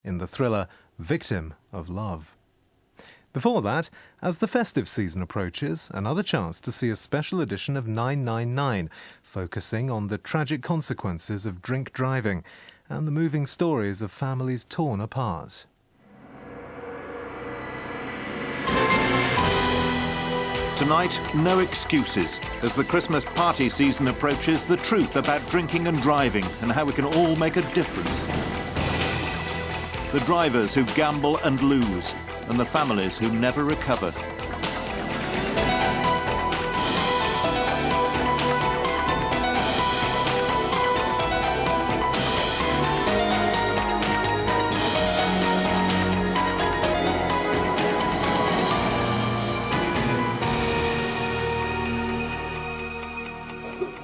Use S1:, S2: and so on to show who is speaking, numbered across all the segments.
S1: in the thriller Victim of Love. Before that, as the festive season approaches, another chance to see a special edition of 999, focusing on the tragic consequences of drink driving and the moving stories of families torn apart.
S2: Tonight, no excuses. As the Christmas party season approaches, the truth about drinking and driving and how we can all make a difference. The drivers who gamble and lose, and the families who never recover.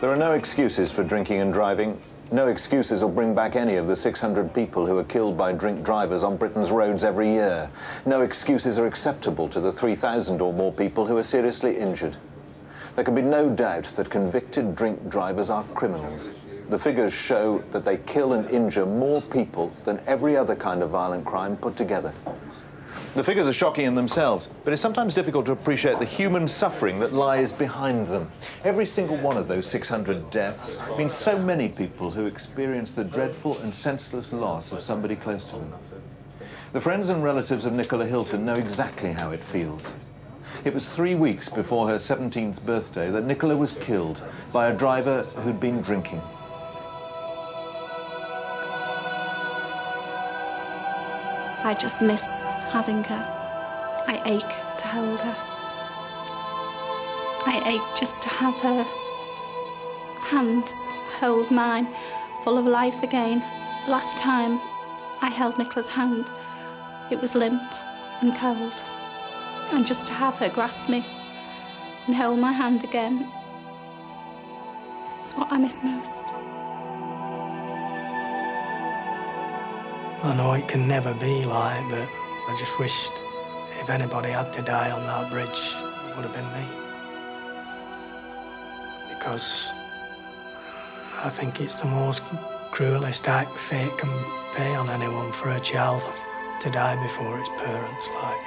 S3: There are no excuses for drinking and driving. No excuses will bring back any of the 600 people who are killed by drink drivers on Britain's roads every year. No excuses are acceptable to the 3,000 or more people who are seriously injured. There can be no doubt that convicted drink drivers are criminals. The figures show that they kill and injure more people than every other kind of violent crime put together. The figures are shocking in themselves, but it's sometimes difficult to appreciate the human suffering that lies behind them. Every single one of those 600 deaths means so many people who experience the dreadful and senseless loss of somebody close to them. The friends and relatives of Nicola Hilton know exactly how it feels. It was 3 weeks before her 17th birthday that Nicola was killed by a driver who'd been drinking.
S4: I just miss having her. I ache to hold her. I ache just to have her hands hold mine, full of life again. The last time I held Nicola's hand, it was limp and cold. And just to have her grasp me and hold my hand again, it's what I miss most.
S5: I know it can never be like, but I just wished if anybody had to die on that bridge, it would have been me. Because I think it's the most cruelest act fate can pay on anyone for a child to die before its parents, like,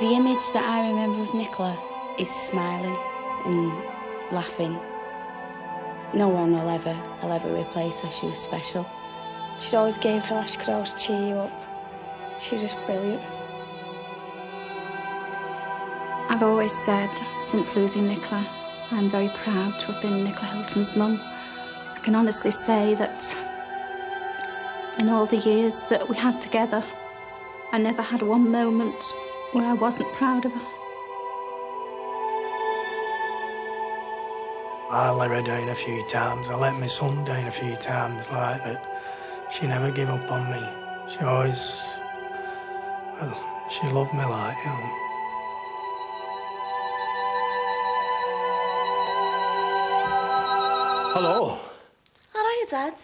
S6: The image that I remember of Nicola is smiling and laughing. No one will ever replace her. She was special.
S7: She always gave her laugh, she could always cheer you up. She was just brilliant.
S4: I've always said, since losing Nicola, I'm very proud to have been Nicola Hilton's mum. I can honestly say that in all the years that we had together, I never had one moment where I wasn't proud of her.
S5: I let her down a few times. I let my son down a few times, like, but she never gave up on me. She always, well, she loved me, like, you know.
S8: Hello.
S9: Hiya, Dad.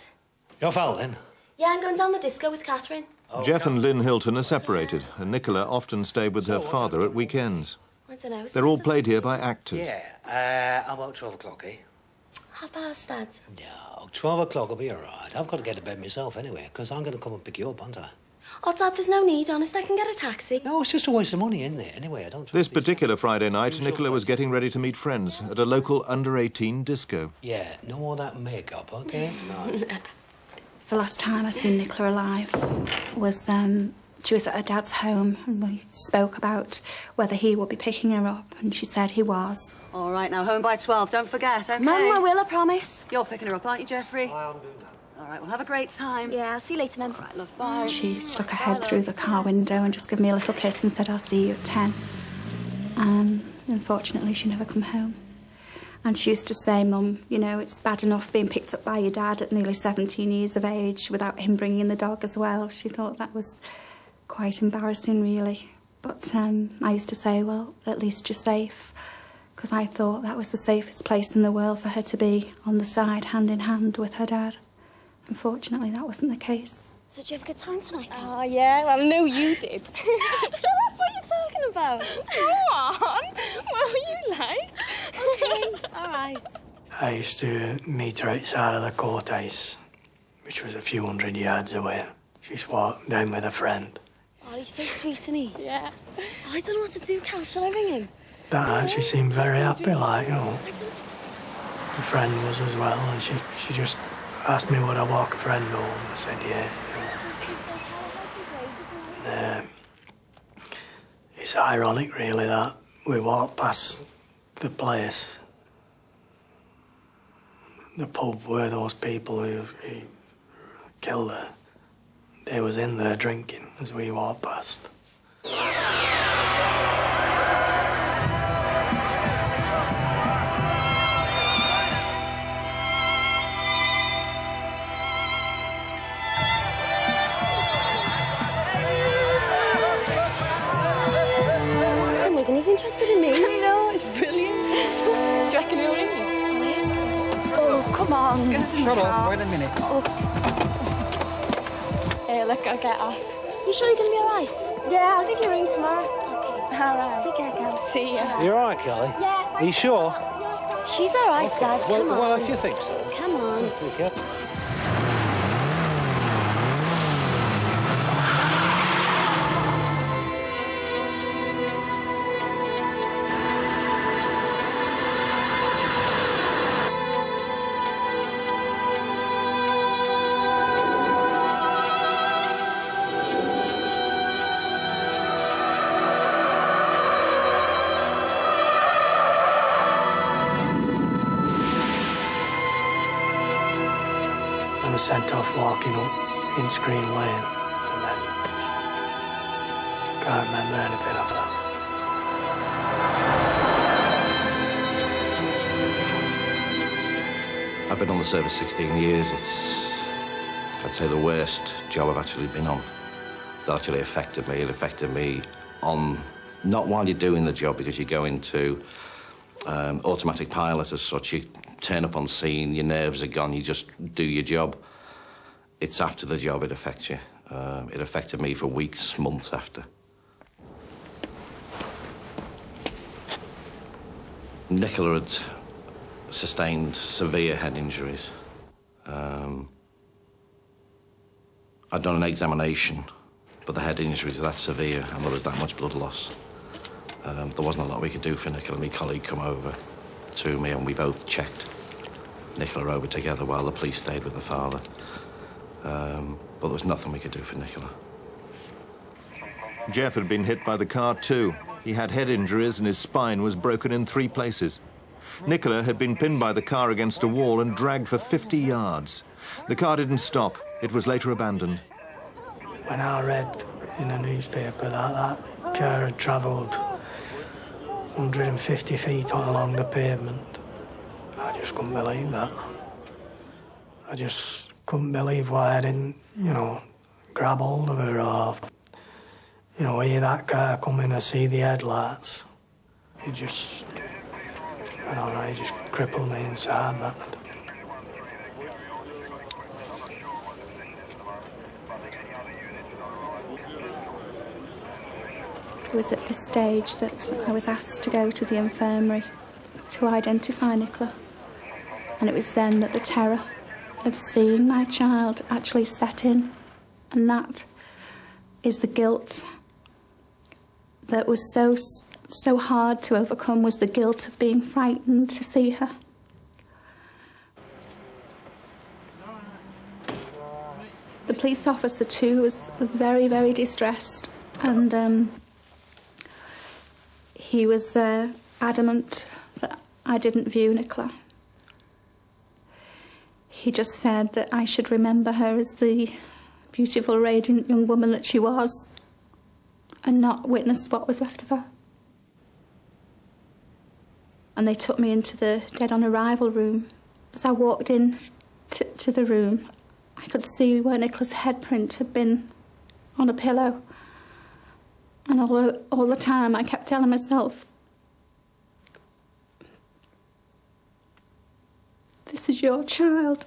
S8: You're foul, then?
S9: Yeah, I'm going down the disco with Catherine.
S2: Oh, Jeff and Lynn Hilton are separated, and Nicola often stayed with her father at weekends.
S9: I don't know.
S2: They're all played here by actors.
S8: Yeah, about 12 o'clock, eh?
S9: Half past, Dad.
S8: No, 12 o'clock will be all right. I've got to get to bed myself anyway, because I'm going to come and pick you up, aren't I?
S9: Oh, Dad, there's no need, honest. I can get a taxi.
S8: No, it's just a waste of money, isn't it? Anyway, I don't...
S2: This particular Friday night, Nicola was getting ready to meet friends at a local under-18 disco.
S8: Yeah, no more of that makeup, OK? No.
S4: The last time I seen Nicola alive was, she was at her dad's home, and we spoke about whether he would be picking her up, and she said he was.
S10: All right, now, home by 12, don't forget, OK?
S9: Mum, I will, I promise.
S10: You're picking her up, aren't you, Jeffrey? I'll do that. All right, well, have a great time.
S9: Yeah, I'll see you later, Mum.
S10: Right, love, bye.
S4: She stuck her head through the car window and just gave me a little kiss and said, I'll see you at 10. Unfortunately, she never come home. And she used to say, Mum, you know, it's bad enough being picked up by your dad at nearly 17 years of age without him bringing the dog as well. She thought that was quite embarrassing, really. But I used to say, well, at least you're safe, because I thought that was the safest place in the world for her to be, on the side, hand in hand with her dad. Unfortunately, that wasn't the case.
S9: So did you have a good time tonight, then?
S7: Oh, yeah, well, I know you did.
S9: Shut up, what are you talking about?
S7: Go on, what were you like?
S9: OK, all right.
S5: I used to meet her outside of the courthouse which was a few hundred yards away. She's walked down with a friend.
S9: Oh, he's so sweet, isn't he? Yeah. Oh, I don't know what to do, Cal. Shall I ring him?
S5: That night she seemed very happy, like, you know. My friend was as well, and she just asked me would I walk a friend home. I said, yeah. And, it's ironic, really, that we walked past the place, the pub where those people who killed her, they was in there drinking as we walked past.
S9: He's interested in me.
S7: I know, it's brilliant. Do you reckon he'll ring you?
S9: Oh, come on.
S11: Shut up, wait a minute.
S9: Oh.
S7: Hey, look, I'll get off.
S9: You sure you're going to be all right?
S7: Yeah, I'll give you a ring tomorrow.
S9: Okay.
S7: All right.
S9: Take care, Cal.
S7: See ya.
S8: You all right, Kelly?
S9: Yeah.
S8: Are you sure?
S9: She's all right, Dad. Come on.
S8: Well, if you think so.
S9: Come on.
S8: Okay.
S5: I was sent off walking up in Screen Lane, and then can't remember anything of that.
S12: I've been on the service 16 years. It's, I'd say, the worst job I've actually been on. That actually affected me. It affected me on, not while you're doing the job, because you go into automatic pilot as such. You turn up on scene, your nerves are gone, you just do your job. It's after the job it affects you. It affected me for weeks, months after. Nicola had sustained severe head injuries. I'd done an examination, but the head injuries were that severe and there was that much blood loss. There wasn't a lot we could do for Nicola. My colleague come over to me and we both checked Nicola over together while the police stayed with the father. But there was nothing we could do for Nicola.
S2: Jeff had been hit by the car too. He had head injuries and his spine was broken in 3 places. Nicola had been pinned by the car against a wall and dragged for 50 yards. The car didn't stop. It was later abandoned.
S5: When I read in a newspaper that car had travelled 150 feet along the pavement, I just couldn't believe that. I just couldn't believe why I didn't, you know, grab hold of her or, you know, hear that car coming and see the headlights. It just, I don't know, it just crippled me inside, that.
S4: It was at this stage that I was asked to go to the infirmary to identify Nicola. And it was then that the terror of seeing my child actually set in. And that is the guilt that was so hard to overcome, was the guilt of being frightened to see her. The police officer too was very, very distressed, and he was adamant that I didn't view Nicola. He just said that I should remember her as the beautiful, radiant young woman that she was and not witness what was left of her. And they took me into the dead on arrival room. As I walked in to the room, I could see where Nicola's head print had been on a pillow. And all the time I kept telling myself, this is your child.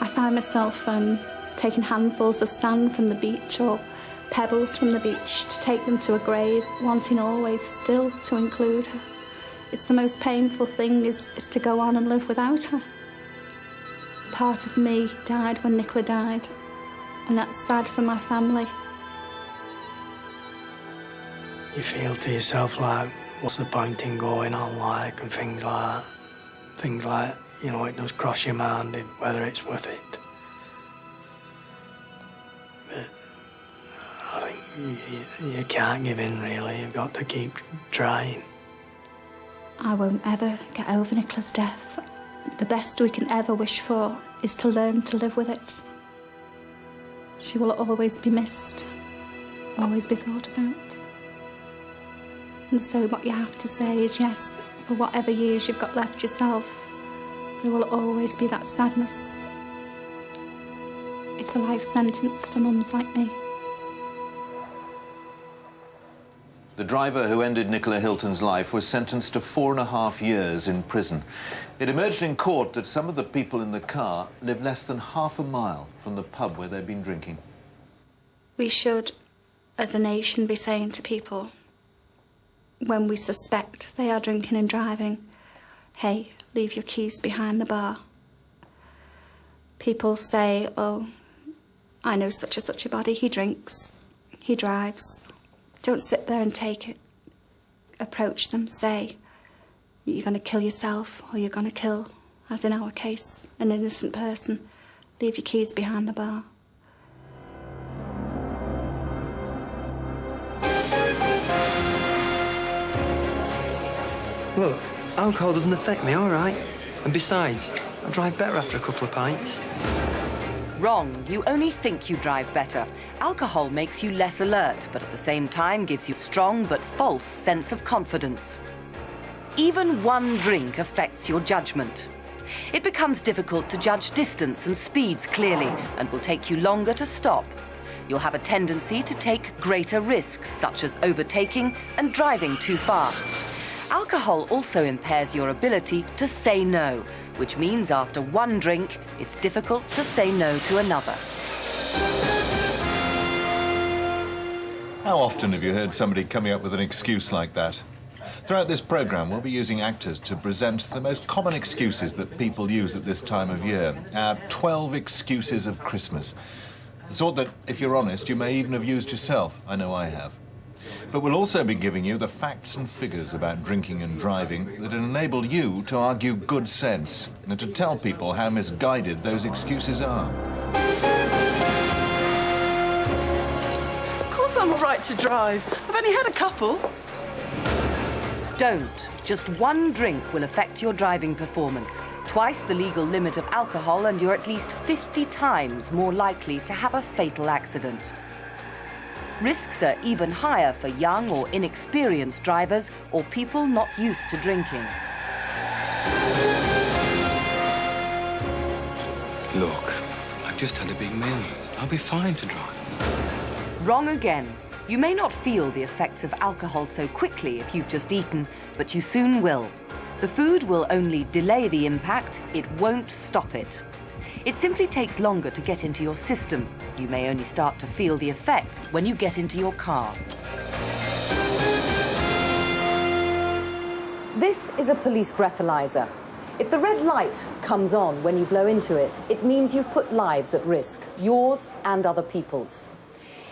S4: I find myself taking handfuls of sand from the beach or pebbles from the beach to take them to a grave, wanting always still to include her. It's the most painful thing is to go on and live without her. Part of me died when Nicola died, and that's sad for my family.
S5: You feel to yourself like, what's the point in going on, like, and things like that. Things like, you know, it does cross your mind whether it's worth it. But I think you can't give in, really. You've got to keep trying.
S4: I won't ever get over Nicola's death. The best we can ever wish for is to learn to live with it. She will always be missed, always be thought about. And so what you have to say is, yes, for whatever years you've got left yourself, there will always be that sadness. It's a life sentence for mums like me.
S3: The driver who ended Nicola Hilton's life was sentenced to 4.5 years in prison. It emerged in court that some of the people in the car lived less than half a mile from the pub where they'd been drinking.
S4: We should, as a nation, be saying to people, when we suspect they are drinking and driving, hey, leave your keys behind the bar. People say, oh, I know such and such a body, he drinks, he drives. Don't sit there and take it. Approach them, say, you're going to kill yourself or you're going to kill, as in our case, an innocent person. Leave your keys behind the bar.
S11: Look, alcohol doesn't affect me, all right? And besides, I drive better after a couple of pints.
S10: Wrong. You only think you drive better. Alcohol makes you less alert, but at the same time gives you a strong but false sense of confidence. Even one drink affects your judgment. It becomes difficult to judge distance and speeds clearly and will take you longer to stop. You'll have a tendency to take greater risks, such as overtaking and driving too fast. Alcohol also impairs your ability to say no, which means after one drink, it's difficult to say no to another.
S2: How often have you heard somebody coming up with an excuse like that? Throughout this programme, we'll be using actors to present the most common excuses that people use at this time of year. Our 12 excuses of Christmas. The sort that, if you're honest, you may even have used yourself. I know I have. But we'll also be giving you the facts and figures about drinking and driving that enable you to argue good sense and to tell people how misguided those excuses are.
S13: Of course I'm all right to drive. I've only had a couple.
S10: Don't. Just one drink will affect your driving performance. Twice the legal limit of alcohol, and you're at least 50 times more likely to have a fatal accident. Risks are even higher for young or inexperienced drivers or people not used to drinking.
S11: Look, I've just had a big meal. I'll be fine to drive.
S10: Wrong again. You may not feel the effects of alcohol so quickly if you've just eaten, but you soon will. The food will only delay the impact, it won't stop it. It simply takes longer to get into your system. You may only start to feel the effect when you get into your car. This is a police breathalyzer. If the red light comes on when you blow into it, it means you've put lives at risk, yours and other people's.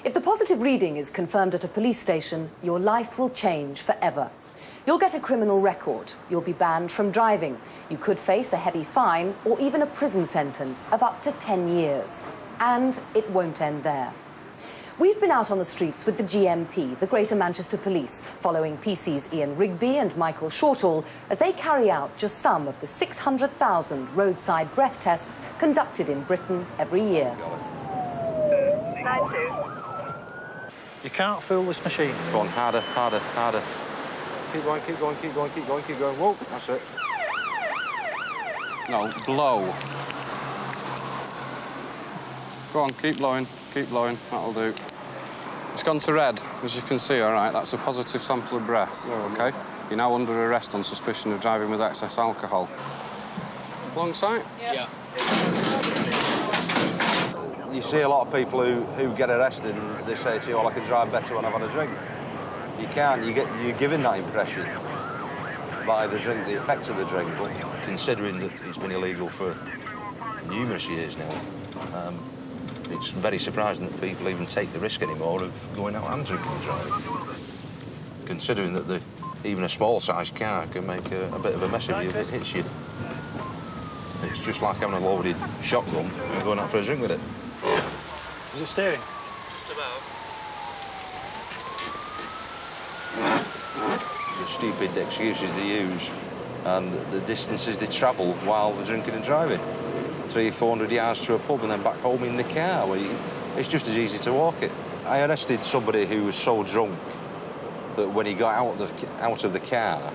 S10: If the positive reading is confirmed at a police station, your life will change forever. You'll get a criminal record. You'll be banned from driving. You could face a heavy fine or even a prison sentence of up to 10 years. And it won't end there. We've been out on the streets with the GMP, the Greater Manchester Police, following PC's Ian Rigby and Michael Shortall as they carry out just some of the 600,000 roadside breath tests conducted in Britain every year.
S14: You can't fool this machine.
S12: Go on, harder, harder, harder.
S14: Keep going, keep going, keep going, keep going, keep going. Whoa, that's it.
S15: No, blow. Go on, keep blowing, that'll do. It's gone to red, as you can see, all right? That's a positive sample of breath, OK? You're now under arrest on suspicion of driving with excess alcohol. Long sight?
S14: Yeah.
S12: You see a lot of people who get arrested and they say to you, well, I can drive better when I've had a drink. You can't. You're given that impression by the drink, the effects of the drink. But considering that it's been illegal for numerous years now, it's very surprising that people even take the risk anymore of going out and drinking and driving. Considering that even a small-sized car can make a bit of a mess of you if it hits you. It's just like having a loaded shotgun and going out for a drink with it.
S16: Is it steering?
S15: Just about.
S12: The stupid excuses they use and the distances they travel while they're drinking and driving. 300-400 yards to a pub and then back home in the car. It's just as easy to walk it. I arrested somebody who was so drunk that when he got out of the car,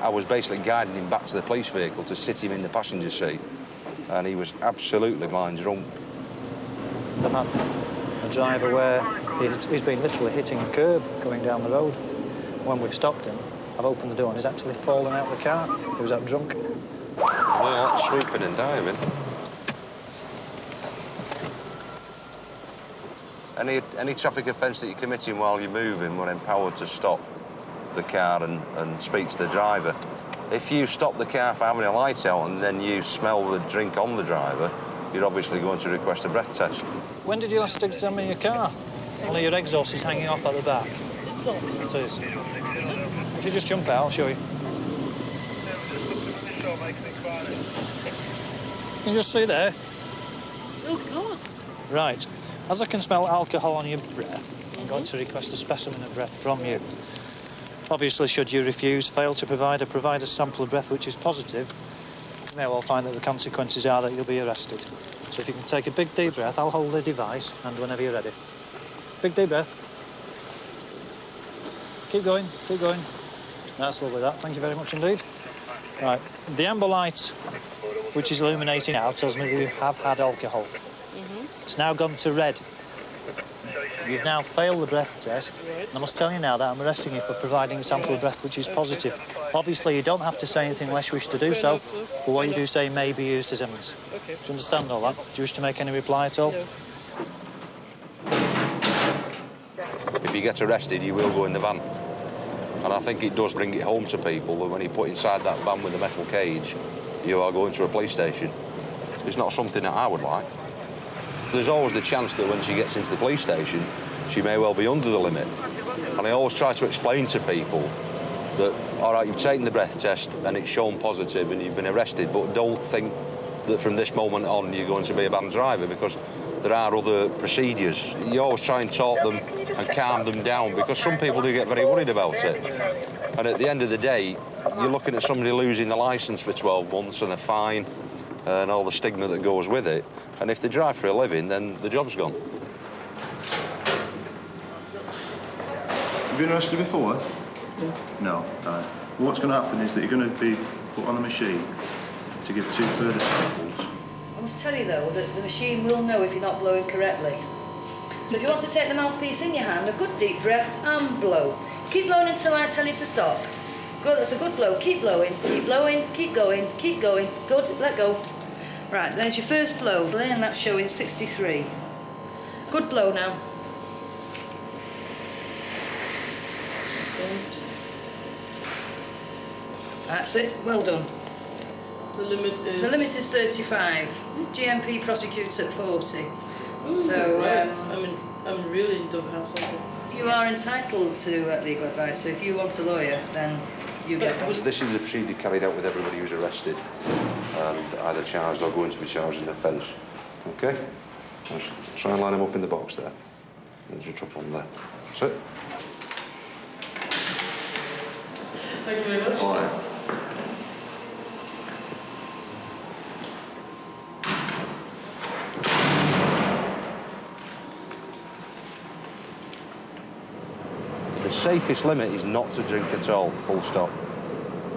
S12: I was basically guiding him back to the police vehicle to sit him in the passenger seat. And he was absolutely blind drunk.
S16: I've had a driver where he's been literally hitting a curb going down the road. When we've stopped him, I've opened the door and he's actually fallen out of the car. He was that drunk.
S12: Well, that's sweeping and diving. Any traffic offence that you're committing while you're moving, we're empowered to stop the car and speak to the driver. If you stop the car for having a light out and then you smell the drink on the driver, you're obviously going to request a breath test.
S16: When did you last examine your car? One of your exhausts is hanging off at the back. It is. If you just jump out, I'll show you. Can you just see there?
S13: Oh, God.
S16: Right. As I can smell alcohol on your breath, I'm going to request a specimen of breath from you. Obviously, should you fail to provide a sample of breath which is positive, you may well find that the consequences are that you'll be arrested. So if you can take a big deep breath, I'll hold the device, and whenever you're ready. Big deep breath. Keep going, keep going. That's lovely, that. Thank you very much indeed. Right, the amber light, which is illuminating now, tells me that you have had alcohol. It's now gone to red. You've now failed the breath test, and I must tell you now that I'm arresting you for providing a sample of breath which is positive. Obviously, you don't have to say anything unless you wish to do so, but what you do say may be used as evidence. Do you understand all that? Do you wish to make any reply at all?
S12: If you get arrested, you will go in the van. And I think it does bring it home to people that when you put inside that van with a metal cage, you are going to a police station. It's not something that I would like. There's always the chance that when she gets into the police station, she may well be under the limit. And I always try to explain to people that, all right, you've taken the breath test and it's shown positive and you've been arrested, but don't think that from this moment on you're going to be a banned driver, because there are other procedures. You always try and talk them and calm them down, because some people do get very worried about it. And at the end of the day, you're looking at somebody losing the licence for 12 months and a fine and all the stigma that goes with it. And if they drive for a living, then the job's gone.
S17: Have you been arrested before? No. Right. What's going to happen is that you're going to be put on a machine to give 2 further samples.
S18: I must tell you, though, that the machine will know if you're not blowing correctly. So if you want to take the mouthpiece in your hand, a good deep breath and blow. Keep blowing until I tell you to stop. Good, that's a good blow. Keep blowing, keep going, keep going. Good, let go. Right, there's your first blow, and that's showing 63. Good blow now. That's it, well done.
S13: The limit is?
S18: The limit is 35. GMP prosecutes at 40.
S13: Ooh,
S18: So,
S13: right. I'm really don't have something.
S18: You are entitled to legal advice, so if you want a lawyer, then you get one.
S12: This is the procedure carried out with everybody who's arrested and either charged or going to be charged in offence. OK? Let's try and line them up in the box there. And just drop on there. That's it.
S13: Thank you very much.
S12: All right. The safest limit is not to drink at all, full stop.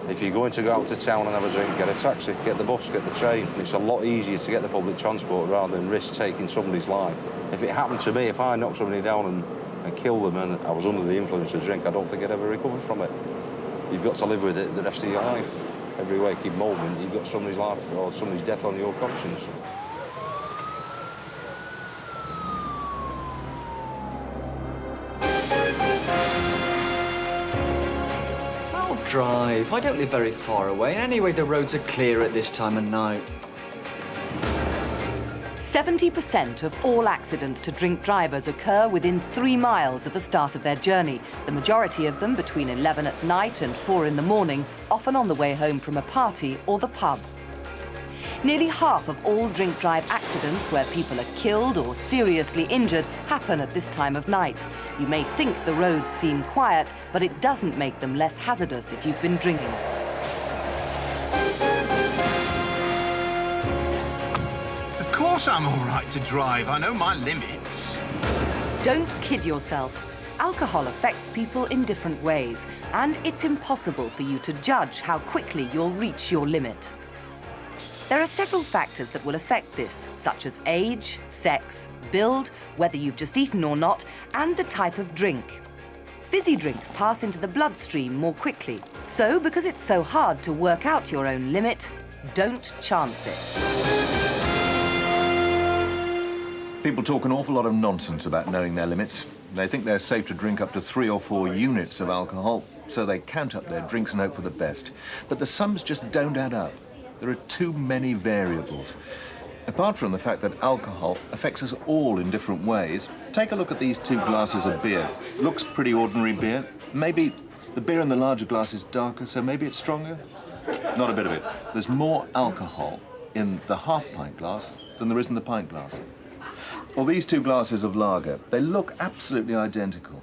S12: If you're going to go out to town and have a drink, get a taxi, get the bus, get the train. It's a lot easier to get the public transport rather than risk taking somebody's life. If it happened to me, if I knocked somebody down and killed them and I was under the influence of drink, I don't think I'd ever recover from it. You've got to live with it the rest of your life. Every waking moment, you've got somebody's life or somebody's death on your conscience.
S11: drive. I don't live very far away. Anyway, the roads are clear at this time of night.
S10: 70% of all accidents to drink drivers occur within 3 miles of the start of their journey, the majority of them between 11 at night and 4 in the morning, often on the way home from a party or the pub. Nearly half of all drink-drive accidents where people are killed or seriously injured happen at this time of night. You may think the roads seem quiet, but it doesn't make them less hazardous if you've been drinking.
S19: Of course I'm all right to drive. I know my limits.
S10: Don't kid yourself. Alcohol affects people in different ways, and it's impossible for you to judge how quickly you'll reach your limit. There are several factors that will affect this, such as age, sex, build, whether you've just eaten or not, and the type of drink. Fizzy drinks pass into the bloodstream more quickly. So, because it's so hard to work out your own limit, don't chance it.
S3: People talk an awful lot of nonsense about knowing their limits. They think they're safe to drink up to 3 or 4 units of alcohol, so they count up their drinks and hope for the best. But the sums just don't add up. There are too many variables. Apart from the fact that alcohol affects us all in different ways, take a look at these 2 glasses of beer. Looks pretty ordinary beer. Maybe the beer in the larger glass is darker, so maybe it's stronger? Not a bit of it. There's more alcohol in the half-pint glass than there is in the pint glass. Or these 2 glasses of lager, they look absolutely identical,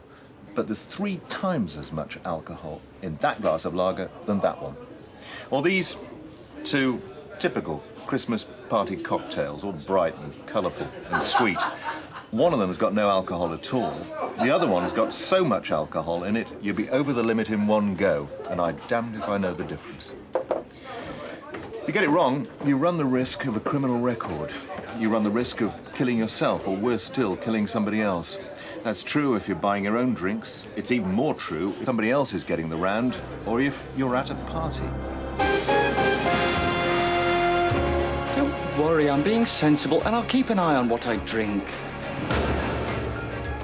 S3: but there's 3 times as much alcohol in that glass of lager than that one. Or these 2 typical Christmas party cocktails, all bright and colourful and sweet. One of them has got no alcohol at all. The other one's got so much alcohol in it, you'll be over the limit in one go, and I'm damned if I know the difference. If you get it wrong, you run the risk of a criminal record. You run the risk of killing yourself, or worse still, killing somebody else. That's true if you're buying your own drinks. It's even more true if somebody else is getting the round, or if you're at a party.
S11: Don't worry, I'm being sensible, and I'll keep an eye on what I drink.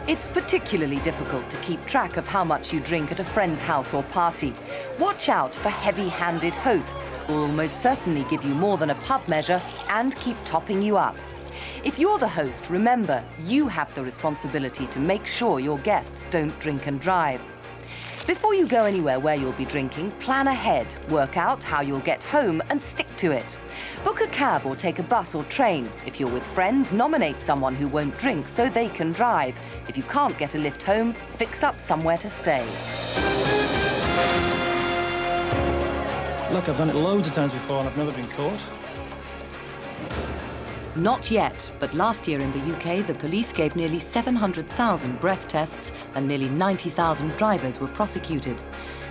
S10: It's particularly difficult to keep track of how much you drink at a friend's house or party. Watch out for heavy-handed hosts who will almost certainly give you more than a pub measure and keep topping you up. If you're the host, remember, you have the responsibility to make sure your guests don't drink and drive. Before you go anywhere where you'll be drinking, plan ahead, work out how you'll get home and stick to it. Book a cab or take a bus or train. If you're with friends, nominate someone who won't drink so they can drive. If you can't get a lift home, fix up somewhere to stay.
S16: Look, I've done it loads of times before and I've never been caught.
S10: Not yet, but last year in the UK, the police gave nearly 700,000 breath tests and nearly 90,000 drivers were prosecuted.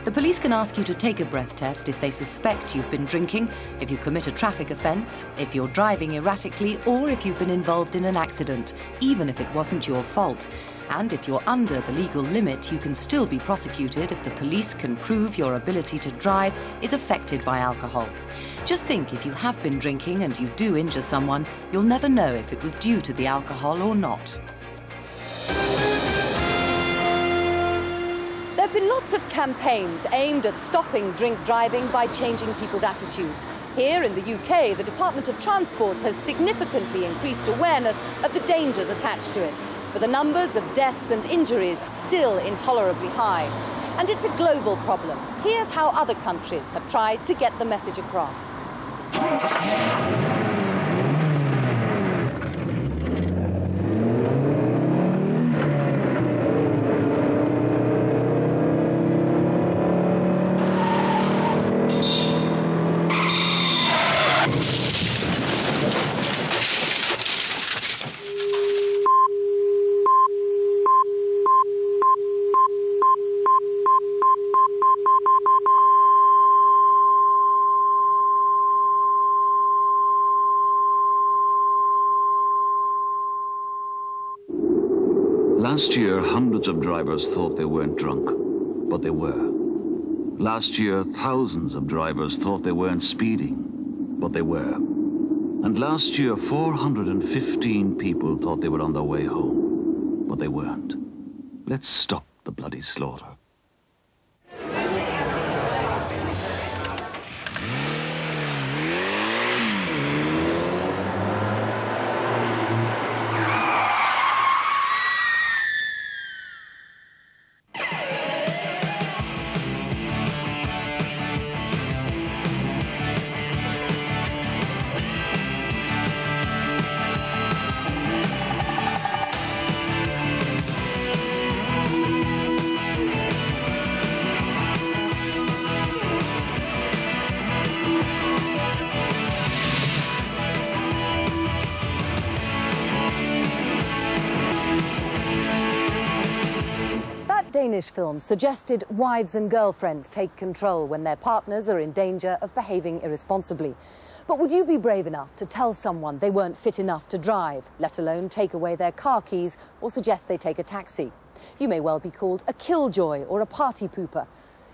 S10: The police can ask you to take a breath test if they suspect you've been drinking, if you commit a traffic offence, if you're driving erratically, or if you've been involved in an accident, even if it wasn't your fault. And if you're under the legal limit, you can still be prosecuted if the police can prove your ability to drive is affected by alcohol. Just think, if you have been drinking and you do injure someone, you'll never know if it was due to the alcohol or not. There have been lots of campaigns aimed at stopping drink driving by changing people's attitudes. Here in the UK, the Department of Transport has significantly increased awareness of the dangers attached to it. But the numbers of deaths and injuries are still intolerably high. And it's a global problem. Here's how other countries have tried to get the message across.
S20: Last year, hundreds of drivers thought they weren't drunk, but they were. Last year, thousands of drivers thought they weren't speeding, but they were. And last year, 415 people thought they were on their way home, but they weren't. Let's stop the bloody slaughter.
S10: Danish film suggested wives and girlfriends take control when their partners are in danger of behaving irresponsibly. But would you be brave enough to tell someone they weren't fit enough to drive, let alone take away their car keys or suggest they take a taxi? You may well be called a killjoy or a party pooper.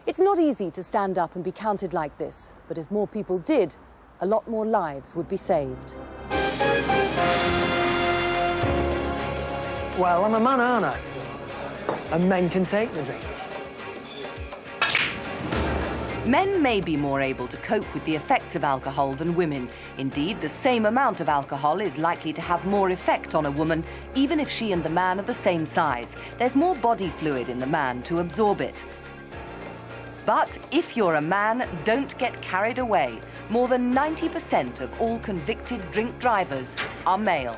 S10: It's not easy to stand up and be counted like this, but if more people did, a lot more lives would be saved.
S5: Well, I'm a man, aren't I? And men can take the drink.
S21: Men may be more able to cope with the effects of alcohol than women. Indeed, the same amount of alcohol is likely to have more effect on a woman, even if she and the man are the same size. There's more body fluid in the man to absorb it. But if you're a man, don't get carried away. More than 90% of all convicted drink drivers are male.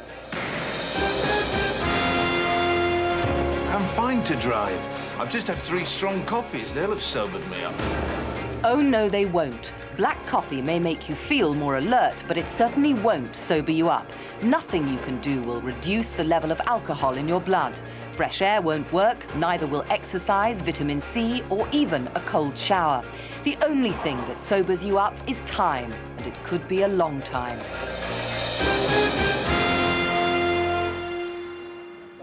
S19: I'm fine to drive. I've just had 3 strong coffees. They'll have sobered me up.
S21: Oh, no, they won't. Black coffee may make you feel more alert, but it certainly won't sober you up. Nothing you can do will reduce the level of alcohol in your blood. Fresh air won't work, neither will exercise, vitamin C, or even a cold shower. The only thing that sobers you up is time, and it could be a long time.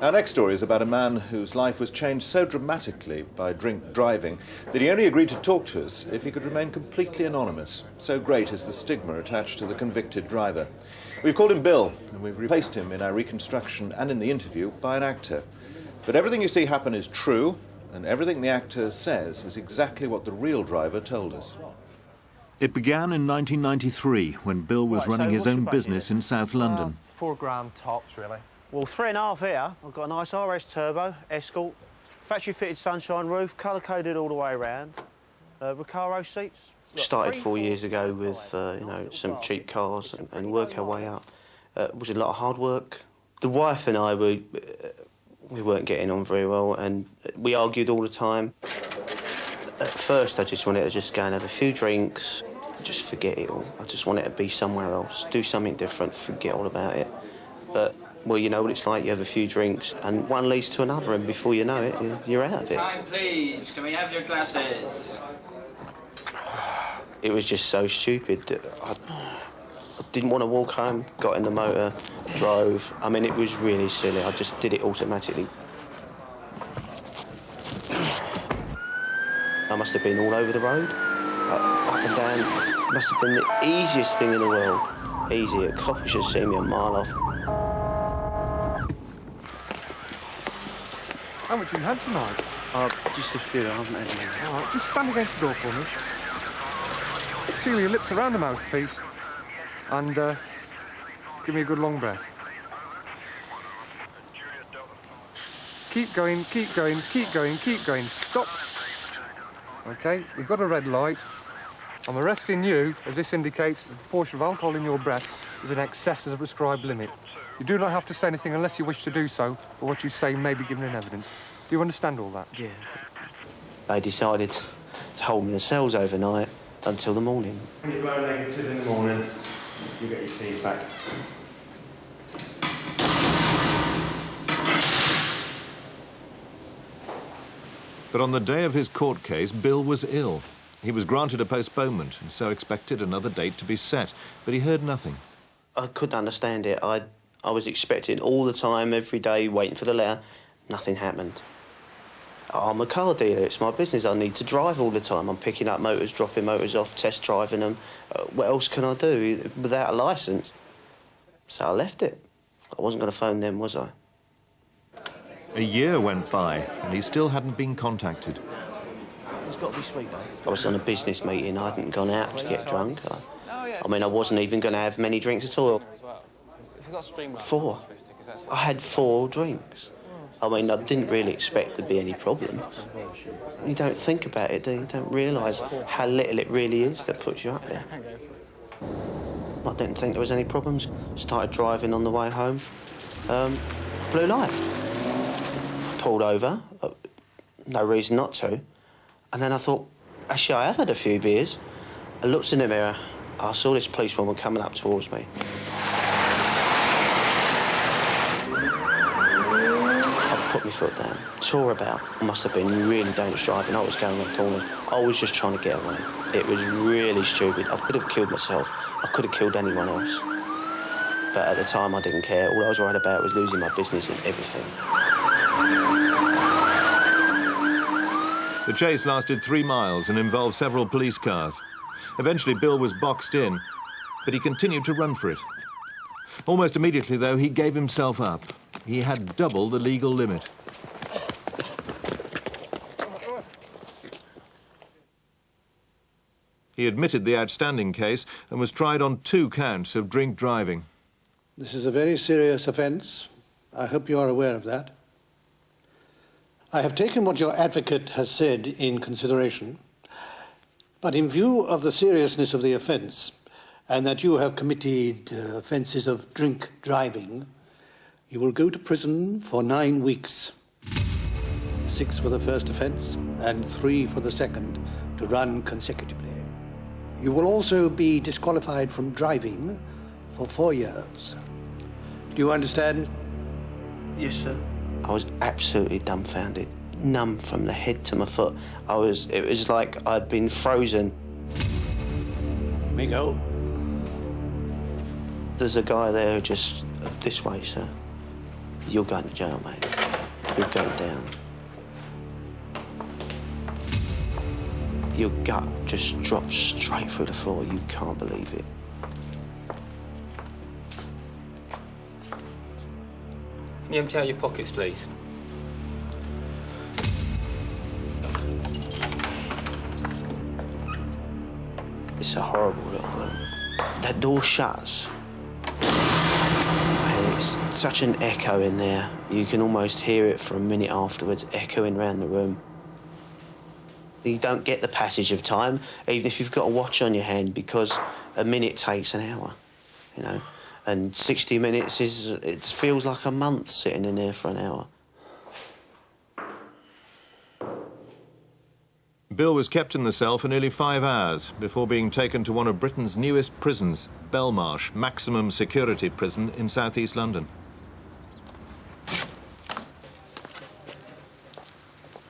S2: Our next story is about a man whose life was changed so dramatically by drink driving that he only agreed to talk to us if he could remain completely anonymous. So great is the stigma attached to the convicted driver. We've called him Bill, and we've replaced him in our reconstruction and in the interview by an actor. But everything you see happen is true, and everything the actor says is exactly what the real driver told us. It began in 1993 when Bill was running his own business in South London.
S14: £4 grand tops, really. Well, 3.5 here. I've got a nice RS Turbo, Escort, factory-fitted sunshine roof, colour-coded all the way around, Recaro seats.
S22: Started 4 years ago with, you know, some cheap cars and work our way up. It was a lot of hard work. The wife and I, we weren't getting on very well, and we argued all the time. At first, I just wanted to just go and have a few drinks, just forget it all. I just wanted to be somewhere else, do something different, forget all about it. But, well, you know what it's like, you have a few drinks, and one leads to another, and before you know it, you're out of it.
S23: Time, please. Can we have your glasses?
S22: It was just so stupid that I didn't want to walk home, got in the motor, drove. I mean, it was really silly. I just did it automatically. I must have been all over the road, up and down. It must have been the easiest thing in the world. Easy. A cop should see me a mile off.
S14: How much have you had tonight?
S22: Just a few. I haven't had any.
S14: All right, just stand against the door for me. Seal your lips around the mouthpiece and give me a good long breath. Keep going, keep going, keep going, keep going. Stop. OK, we've got a red light. I'm arresting you, as this indicates the proportion of alcohol in your breath is in excess of the prescribed limit. You do not have to say anything unless you wish to do so, or what you say may be given in evidence. Do you understand all that?
S22: Yeah. They decided to hold me in the cells overnight until the morning.
S17: When you blow negative in the morning, you get your keys back.
S2: But on the day of his court case, Bill was ill. He was granted a postponement and so expected another date to be set, but he heard nothing.
S22: I couldn't understand it. I was expecting all the time, every day, waiting for the letter. Nothing happened. I'm a car dealer. It's my business. I need to drive all the time. I'm picking up motors, dropping motors off, test driving them. What else can I do without a licence? So I left it. I wasn't going to phone them, was I?
S2: A year went by, and he still hadn't been contacted.
S22: It's got to be sweet, though. I was on a business meeting. I hadn't gone out to get drunk. I mean, I wasn't even going to have many drinks at all. 4. I had 4 drinks. I mean, I didn't really expect there'd be any problems. You don't think about it, do you? You don't realise how little it really is that puts you up there. I didn't think there was any problems. Started driving on the way home. Blue light. I pulled over. No reason not to. And then I thought, actually, I have had a few beers. I looked in the mirror. I saw this policewoman coming up towards me. I put my my foot down, tore about. It must have been really dangerous driving. I was going around the corner. I was just trying to get away. It was really stupid. I could have killed myself. I could have killed anyone else. But at the time, I didn't care. All I was worried about was losing my business and everything.
S2: The chase lasted 3 miles and involved several police cars. Eventually, Bill was boxed in, but he continued to run for it. Almost immediately, though, he gave himself up. He had double the legal limit. He admitted the outstanding case and was tried on 2 counts of drink driving.
S1: This is a very serious offence. I hope you are aware of that. I have taken what your advocate has said in consideration, but in view of the seriousness of the offence and that you have committed offences of drink driving, you will go to prison for 9 weeks. 6 for the first offence and 3 for the second, to run consecutively. You will also be disqualified from driving for 4 years. Do you understand?
S22: Yes, sir. I was absolutely dumbfounded, numb from the head to my foot. It was like I'd been frozen.
S1: Me go.
S22: There's a guy there just this way, sir. You're going to jail, mate. You're going down. Your gut just drops straight through the floor. You can't believe it.
S6: Can you empty out your pockets, please?
S22: It's a horrible little room. That door shuts. And it's such an echo in there. You can almost hear it for a minute afterwards, echoing around the room. You don't get the passage of time, even if you've got a watch on your hand, because a minute takes an hour, you know. And 60 minutes it feels like a month sitting in there for an hour.
S2: Bill was kept in the cell for nearly 5 hours before being taken to one of Britain's newest prisons, Belmarsh Maximum Security Prison in southeast London.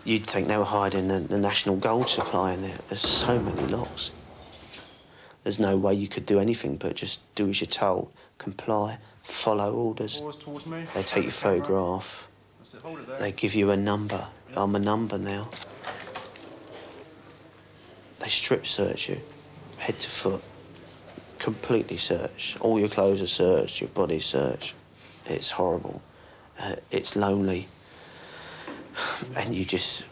S22: You'd think they were hiding the national gold supply in there. There's so many locks. There's no way you could do anything but just do as you're told, comply, follow orders. They take your photograph. They give you a number. I'm a number now. They strip search you, head to foot, completely searched. All your clothes are searched, your body's searched. It's horrible. It's lonely. And you just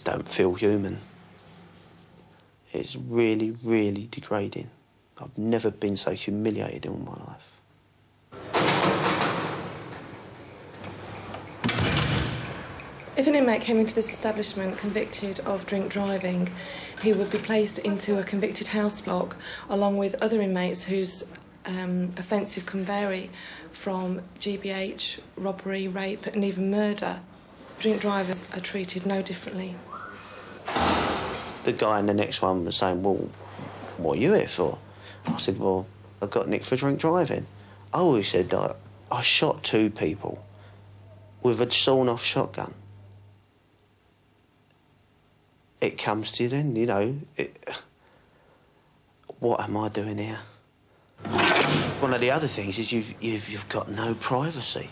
S22: don't feel human. It's really, really degrading. I've never been so humiliated in all my life.
S7: If an inmate came into this establishment convicted of drink driving, he would be placed into a convicted house block along with other inmates whose offences can vary from GBH, robbery, rape and even murder. Drink drivers are treated no differently.
S22: The guy in the next one was saying, well, what are you here for? I said, well, I got nicked for drink driving. Oh, he said, I shot 2 people with a sawn-off shotgun. It comes to you then, you know, what am I doing here? One of the other things is you've got no privacy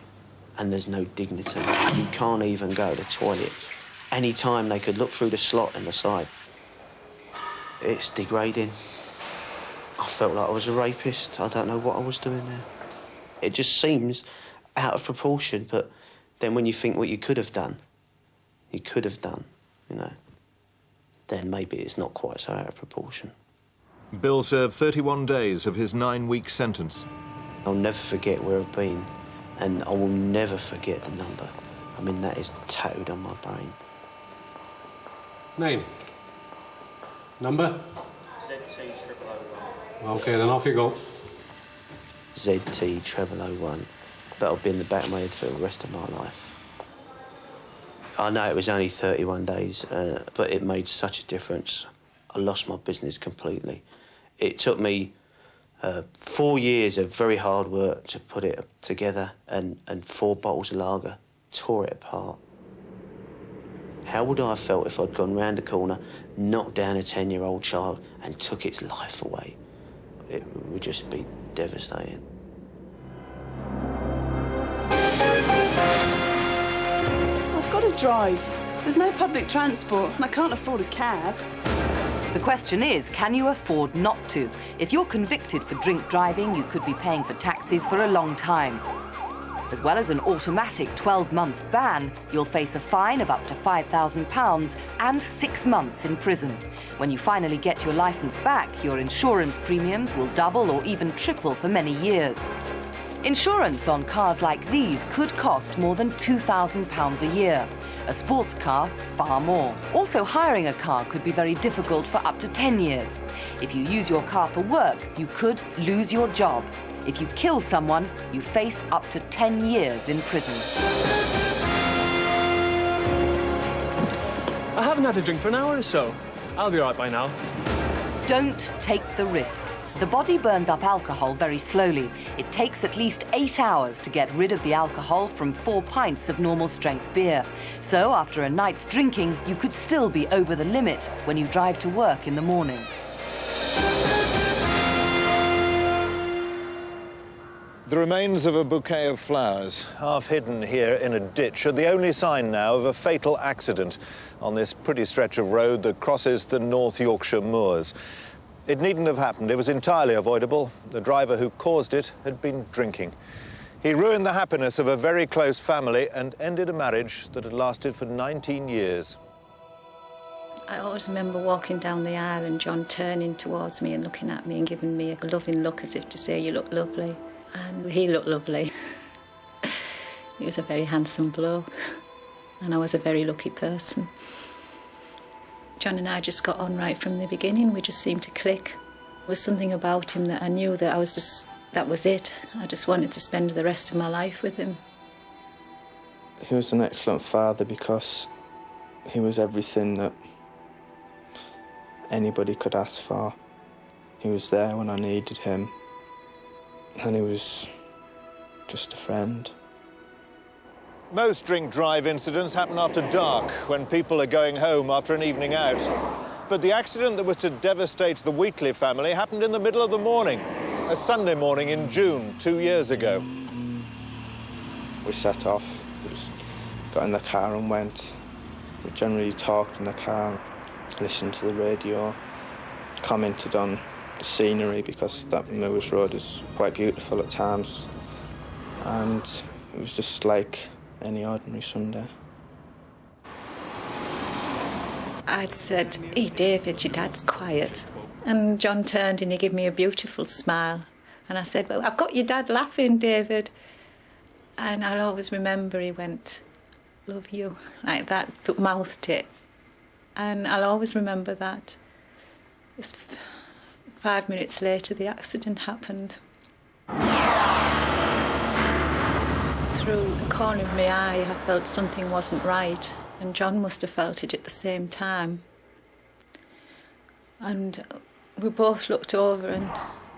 S22: and there's no dignity. You can't even go to the toilet. Any time they could look through the slot in the side. It's degrading. I felt like I was a rapist. I don't know what I was doing there. It just seems out of proportion, but then when you think what you could have done, you know, then maybe it's not quite so out of proportion.
S2: Bill served 31 days of his 9-week sentence.
S22: I'll never forget where I've been, and I will never forget the number. I mean, that is tattooed on my brain.
S24: Name? Number? OK, then off you go.
S22: ZT0001. That'll be in the back of my head for the rest of my life. I know it was only 31 days, but it made such a difference. I lost my business completely. It took me 4 years of very hard work to put it together, and 4 bottles of lager tore it apart. How would I have felt if I'd gone round the corner, knocked down a 10-year-old child and took its life away? It would just be devastating.
S13: I've got to drive. There's no public transport and I can't afford a cab.
S21: The question is, can you afford not to? If you're convicted for drink driving, you could be paying for taxis for a long time. As well as an automatic 12-month ban, you'll face a fine of up to £5,000 and 6 months in prison. When you finally get your licence back, your insurance premiums will double or even triple for many years. Insurance on cars like these could cost more than £2,000 a year. A sports car, far more. Also, hiring a car could be very difficult for up to 10 years. If you use your car for work, you could lose your job. If you kill someone, you face up to 10 years in prison.
S24: I haven't had a drink for an hour or so. I'll be all right by now.
S21: Don't take the risk. The body burns up alcohol very slowly. It takes at least 8 hours to get rid of the alcohol from 4 pints of normal strength beer. So after a night's drinking, you could still be over the limit when you drive to work in the morning.
S2: The remains of a bouquet of flowers, half hidden here in a ditch, are the only sign now of a fatal accident on this pretty stretch of road that crosses the North Yorkshire moors. It needn't have happened. It was entirely avoidable. The driver who caused it had been drinking. He ruined the happiness of a very close family and ended a marriage that had lasted for 19 years.
S4: I always remember walking down the aisle and John turning towards me and looking at me and giving me a loving look as if to say, "You look lovely." And he looked lovely. He was a very handsome bloke, and I was a very lucky person. John and I just got on right from the beginning. We just seemed to click. There was something about him that I knew that that was it. I just wanted to spend the rest of my life with him.
S8: He was an excellent father because he was everything that anybody could ask for. He was there when I needed him, and he was just a friend.
S2: Most drink drive incidents happen after dark, when people are going home after an evening out. But the accident that was to devastate the Wheatley family happened in the middle of the morning, a Sunday morning in June 2 years ago.
S8: We set off, we just got in the car and went. We generally talked in the car, listened to the radio, commented on the scenery because that Moors Road is quite beautiful at times. And it was just like any ordinary Sunday.
S4: I'd said, "Hey, David, your dad's quiet." And John turned and he gave me a beautiful smile. And I said, "Well, I've got your dad laughing, David." And I'll always remember he went, "Love you," like that, but mouthed it. And I'll always remember that. Just 5 minutes later, the accident happened. Through the corner of my eye, I felt something wasn't right, and John must have felt it at the same time. And we both looked over, and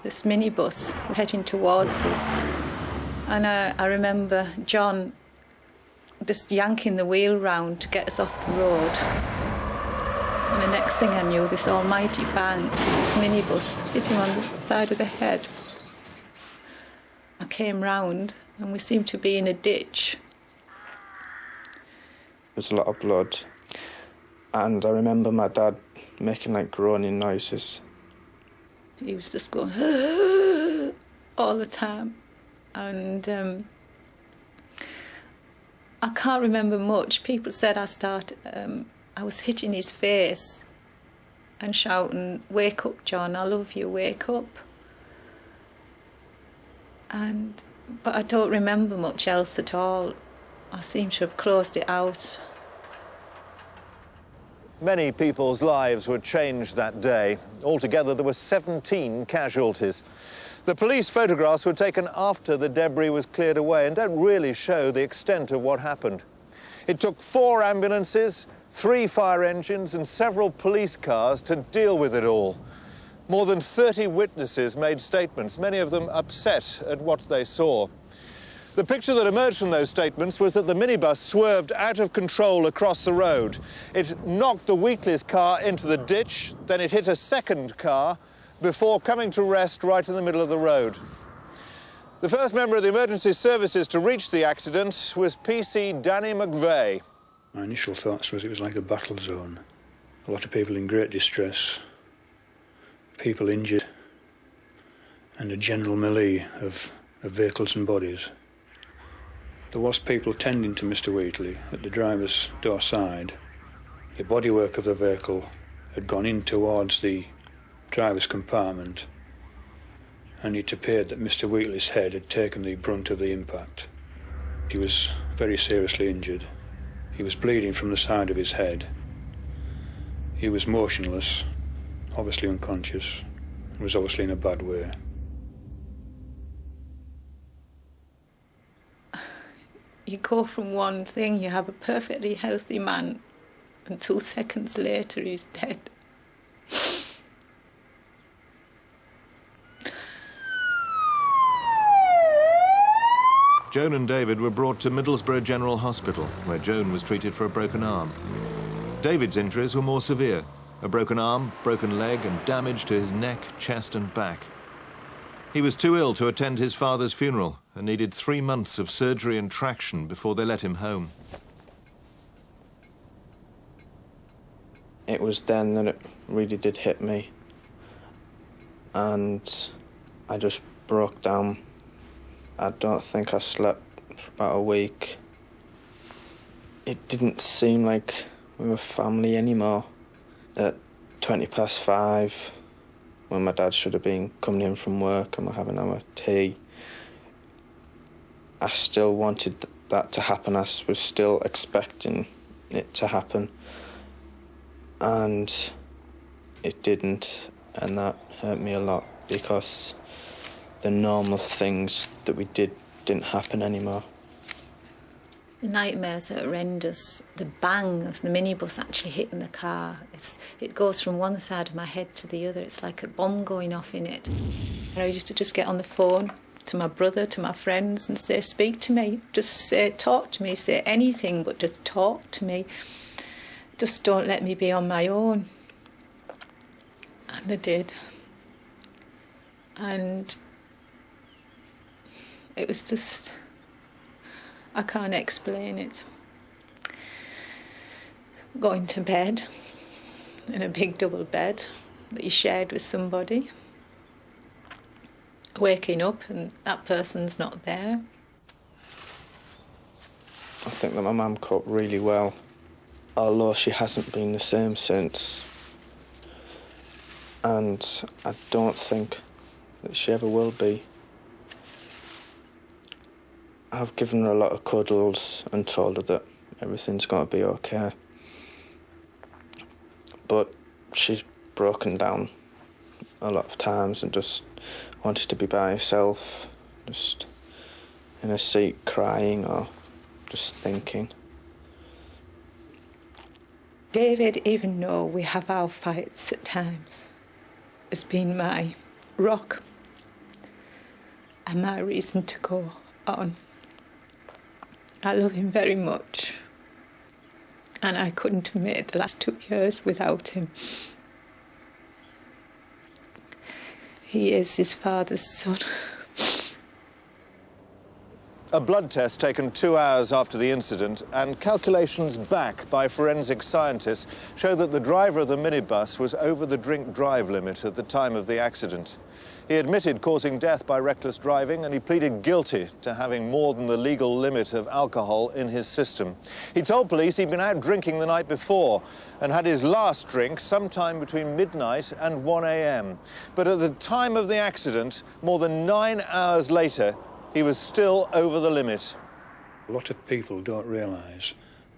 S4: this minibus was heading towards us. And I remember John just yanking the wheel round to get us off the road. And the next thing I knew, this almighty bang, this minibus hit him on the side of the head. I came round and we seemed to be in a ditch.
S8: There was a lot of blood, and I remember my dad making like groaning noises.
S4: He was just going all the time, and I can't remember much. People said I was hitting his face and shouting, "Wake up, John, I love you, wake up." But I don't remember much else at all. I seem to have closed it out.
S2: Many people's lives were changed that day. Altogether, there were 17 casualties. The police photographs were taken after the debris was cleared away and don't really show the extent of what happened. It took 4 ambulances, 3 fire engines and several police cars to deal with it all. More than 30 witnesses made statements, many of them upset at what they saw. The picture that emerged from those statements was that the minibus swerved out of control across the road. It knocked the Wheatleys' car into the ditch, then it hit a second car before coming to rest right in the middle of the road. The first member of the emergency services to reach the accident was PC Danny McVeigh.
S9: My initial thoughts was it was like a battle zone. A lot of people in great distress, people injured, and a general melee of vehicles and bodies. There was people tending to Mr. Wheatley at the driver's door side. The bodywork of the vehicle had gone in towards the driver's compartment, and it appeared that Mr. Wheatley's head had taken the brunt of the impact. He was very seriously injured. He was bleeding from the side of his head. He was motionless, obviously unconscious, and was obviously in a bad way.
S4: You go from one thing, you have a perfectly healthy man, and 2 seconds later he's dead.
S2: Joan and David were brought to Middlesbrough General Hospital, where Joan was treated for a broken arm. David's injuries were more severe: a broken arm, broken leg, and damage to his neck, chest and back. He was too ill to attend his father's funeral and needed 3 months of surgery and traction before they let him home.
S8: It was then that it really did hit me, and I just broke down. I don't think I slept for about a week. It didn't seem like we were family anymore. At 5:20, when my dad should have been coming in from work and we're having our tea, I still wanted that to happen. I was still expecting it to happen. And it didn't, and that hurt me a lot because the normal things that we did didn't happen anymore.
S4: The nightmares are horrendous. The bang of the minibus actually hitting the car, it goes from one side of my head to the other. It's like a bomb going off in it. And I used to just get on the phone to my brother, to my friends, and say, speak to me. Just say, talk to me, say anything, but just talk to me. Just don't let me be on my own. And they did. And it was just, I can't explain it. Going to bed in a big double bed that you shared with somebody. Waking up and that person's not there.
S8: I think that my mum coped really well, although she hasn't been the same since. And I don't think that she ever will be. I've given her a lot of cuddles and told her that everything's going to be okay. But she's broken down a lot of times and just wanted to be by herself, just in a seat crying or just thinking.
S4: David, even though we have our fights at times, has been my rock and my reason to go on. I love him very much, and I couldn't have made the last 2 years without him. He is his father's son.
S2: A blood test taken 2 hours after the incident and calculations back by forensic scientists show that the driver of the minibus was over the drink-drive limit at the time of the accident. He admitted causing death by reckless driving and he pleaded guilty to having more than the legal limit of alcohol in his system. He told police he'd been out drinking the night before and had his last drink sometime between midnight and 1 a.m. But at the time of the accident, more than 9 hours later, he was still over the limit.
S9: A lot of people don't realise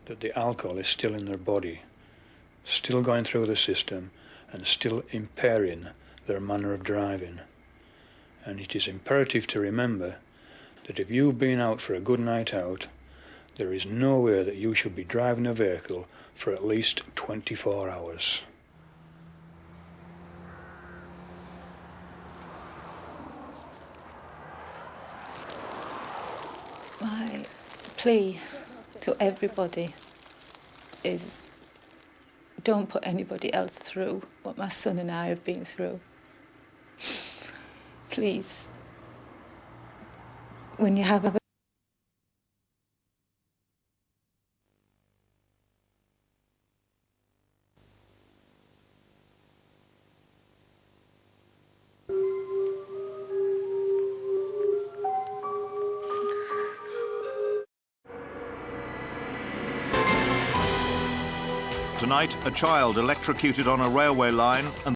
S9: that the alcohol is still in their body, still going through the system and still impairing their manner of driving. And it is imperative to remember that if you've been out for a good night out, there is no way that you should be driving a vehicle for at least 24 hours.
S4: My plea to everybody is don't put anybody else through what my son and I have been through. Please, when you have a
S2: Tonight, a child electrocuted on a railway line and